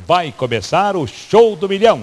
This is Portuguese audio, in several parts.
vai começar o Show do Milhão.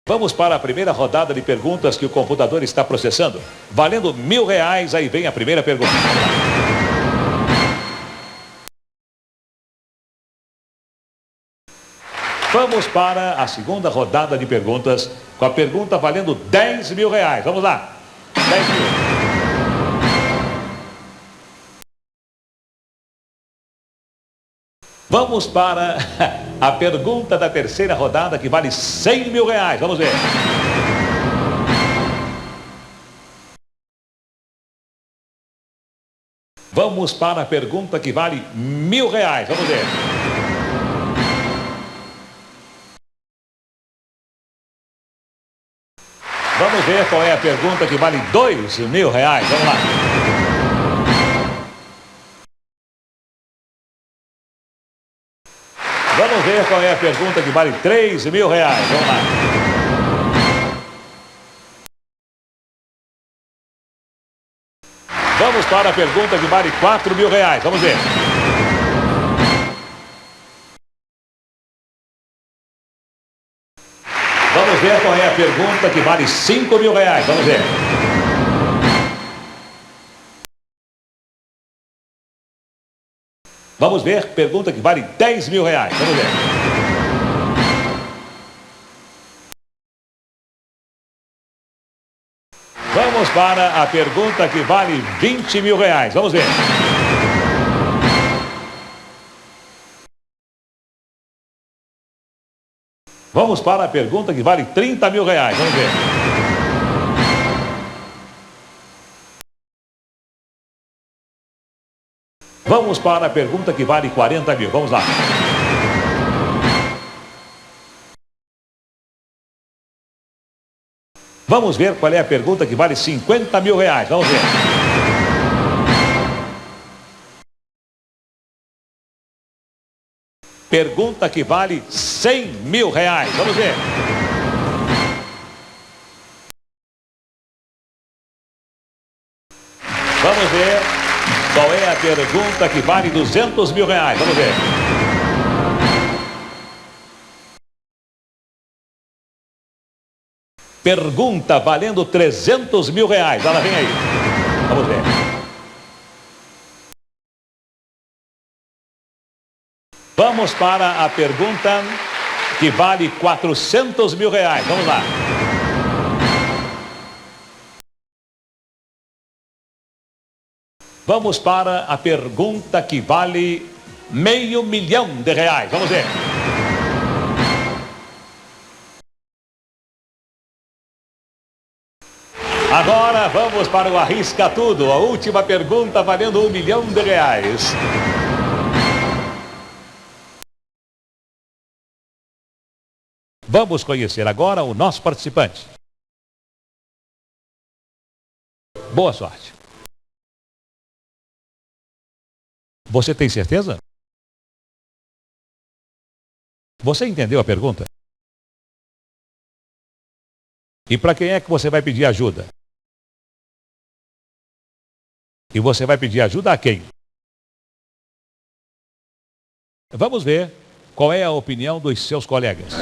Vamos para a primeira rodada de perguntas que o computador está processando. Valendo R$ 1.000, aí vem a primeira pergunta. Vamos para a segunda rodada de perguntas, com a pergunta valendo R$ 10.000. Vamos lá. 10 mil. Vamos para a pergunta da terceira rodada, que vale R$ 100.000. Vamos ver. Vamos para a pergunta que vale R$ 1.000. Vamos ver. Vamos ver qual é a pergunta que vale R$ 2.000. Vamos lá. Vamos ver qual é a pergunta que vale R$ 3.000. Vamos lá. Vamos para a pergunta que vale R$ 4.000. Vamos ver. Vamos ver qual é a pergunta que vale R$ 5.000. Vamos ver. Vamos ver, pergunta que vale R$ 10.000. Vamos ver. Vamos para a pergunta que vale R$ 20.000. Vamos ver. Vamos para a pergunta que vale R$ 30.000. Vamos ver. Vamos para a pergunta que vale R$ 40.000. Vamos lá. Vamos ver qual é a pergunta que vale R$ 50.000. Vamos ver. Pergunta que vale R$ 100.000. Vamos ver. Vamos ver qual é a pergunta que vale R$ 200.000. Vamos ver. Pergunta valendo R$ 300.000. Ela vem aí. Vamos ver. Vamos para a pergunta que vale R$ 400.000. Vamos lá. Vamos para a pergunta que vale R$ 500.000. Vamos ver. Agora vamos para o Arrisca Tudo. A última pergunta valendo R$ 1.000.000. Vamos conhecer agora o nosso participante. Boa sorte. Você tem certeza? Você entendeu a pergunta? E para quem é que você vai pedir ajuda? E você vai pedir ajuda a quem? Vamos ver qual é a opinião dos seus colegas.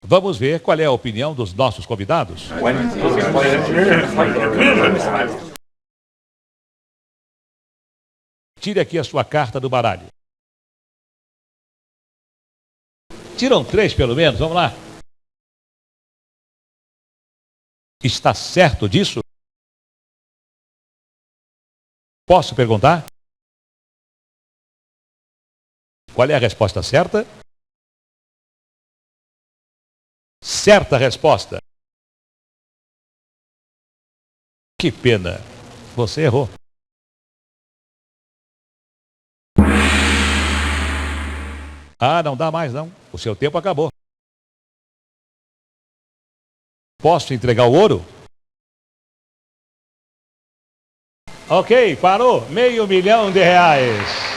Vamos ver qual é a opinião dos nossos convidados. Tire aqui a sua carta do baralho. Tiram 3 pelo menos, vamos lá. Está certo disso? Posso perguntar? Qual é a resposta certa? Certa resposta. Que pena. Você errou. Ah, não dá mais não. O seu tempo acabou. Posso entregar o ouro? Ok, parou. R$ 500.000.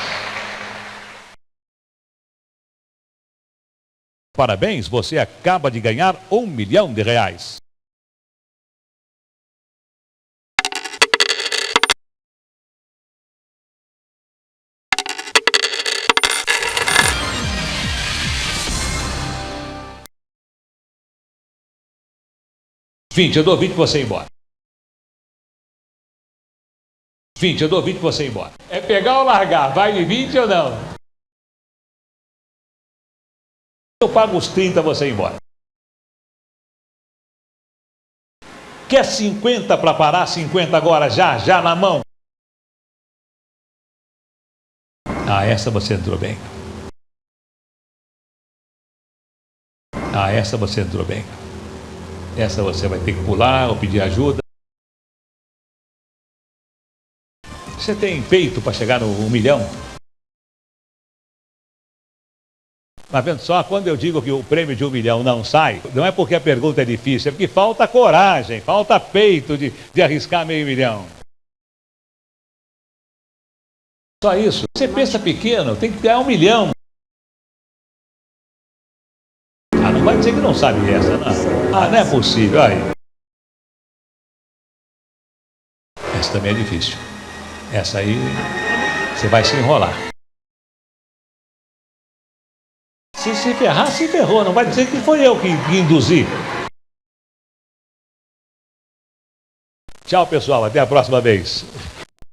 Parabéns, você acaba de ganhar R$ 1.000.000. 20, eu dou 20 pra você ir embora. 20, eu dou 20 pra você ir embora. É pegar ou largar? Vai de 20 ou não? Eu pago os 30 pra você ir embora. Quer 50 para parar? 50 agora, já na mão? Ah, essa você entrou bem. Ah, essa você entrou bem. Essa você vai ter que pular ou pedir ajuda. Você tem peito para chegar no 1 milhão? Mas vendo só, quando eu digo que o prêmio de 1 milhão não sai, não é porque a pergunta é difícil, é porque falta coragem, falta peito de arriscar meio milhão. Só isso. Você pensa pequeno, tem que ganhar 1 milhão. Ah, não vai dizer que não sabe essa, não. Ah, não é possível. Aí. Essa também é difícil. Essa aí, você vai se enrolar. Se ferrar, se ferrou. Não vai dizer que foi eu que induzi. Tchau, pessoal. Até a próxima vez.